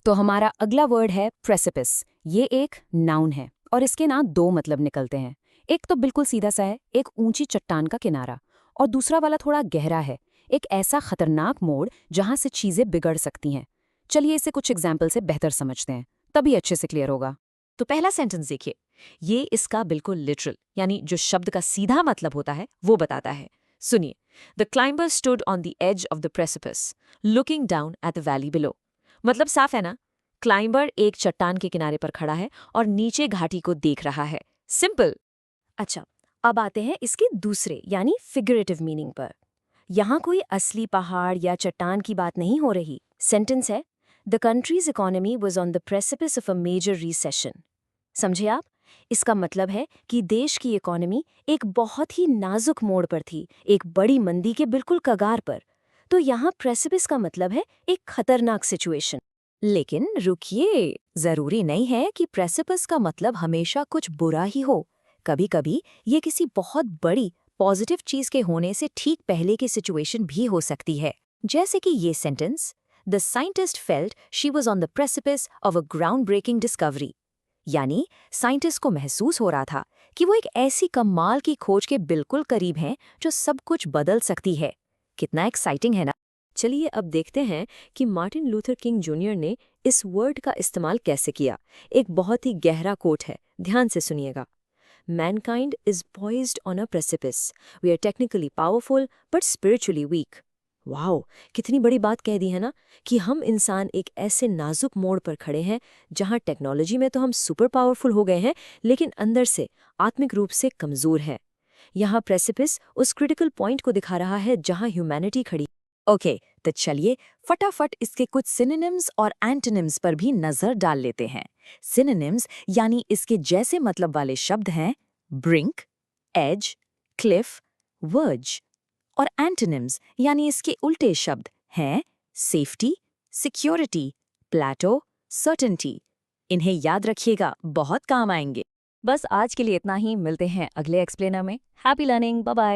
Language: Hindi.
तो हमारा अगला वर्ड है प्रेसिपिस। ये एक नाउन है और इसके ना दो मतलब निकलते हैं। एक तो बिल्कुल सीधा सा है, एक ऊंची चट्टान का किनारा, और दूसरा वाला थोड़ा गहरा है, एक ऐसा खतरनाक मोड़ जहां से चीजें बिगड़ सकती हैं। चलिए इसे कुछ एग्जाम्पल से बेहतर समझते हैं, तभी अच्छे से क्लियर होगा। तो पहला सेंटेंस देखिए, ये इसका बिल्कुल लिटरल यानी जो शब्द का सीधा मतलब होता है वो बताता है। सुनिए, the climber stood on the edge of the precipice looking down at the valley below. मतलब साफ है ना, क्लाइंबर एक चट्टान के किनारे पर खड़ा है और नीचे घाटी को देख रहा है। सिंपल। अच्छा, अब आते हैं इसके दूसरे यानी फिगरेटिव मीनिंग पर। यहाँ कोई असली पहाड़ या चट्टान की बात नहीं हो रही। सेंटेंस है, the country's economy was on the precipice of a major recession. समझे आप? इसका मतलब है कि देश की इकोनॉमी एक बहुत ही नाजुक मोड़ पर थी, एक बड़ी मंदी के बिल्कुल कगार पर। तो यहाँ प्रेसिपिस का मतलब है एक खतरनाक सिचुएशन। लेकिन रुकिए, जरूरी नहीं है कि प्रेसिपिस का मतलब हमेशा कुछ बुरा ही हो। कभी कभी ये किसी बहुत बड़ी पॉजिटिव चीज के होने से ठीक पहले की सिचुएशन भी हो सकती है। जैसे कि ये sentence, the scientist felt she was on the precipice of a ground breaking discovery. यानी साइंटिस्ट को महसूस हो रहा था कि वो एक ऐसी कमाल की खोज के बिल्कुल करीब हैं जो सब कुछ बदल सकती है। कितना एक्साइटिंग है ना। चलिए अब देखते हैं कि मार्टिन लूथर किंग जूनियर ने इस वर्ड का इस्तेमाल कैसे किया। एक बहुत ही गहरा कोट है, ध्यान से सुनिएगा। Mankind is poised on a precipice, we are technically powerful but spiritually weak. Wow, कितनी बड़ी बात कह दी है ना, कि हम इंसान एक ऐसे नाजुक मोड़ पर खड़े हैं जहां टेक्नोलॉजी में तो हम सुपर पावरफुल हो गए हैं, लेकिन अंदर से आत्मिक रूप से कमजोर है। यहाँ प्रेसिपिस उस क्रिटिकल पॉइंट को दिखा रहा है जहां ह्यूमैनिटी खड़ी। ओके, तो चलिए फटाफट इसके कुछ सिनोनिम्स और एंटोनिम्स पर भी नजर डाल लेते हैं। सिनोनिम्स यानी इसके जैसे मतलब वाले शब्द हैं ब्रिंक, एज, क्लिफ, वर्ज। और एंटोनिम्स यानी इसके उल्टे शब्द हैं सेफ्टी, सिक्योरिटी, प्लेटो, सर्टेनिटी। इन्हें याद रखिएगा, बहुत काम आएंगे। बस आज के लिए इतना ही, मिलते हैं अगले एक्सप्लेनर में। Happy learning, bye bye.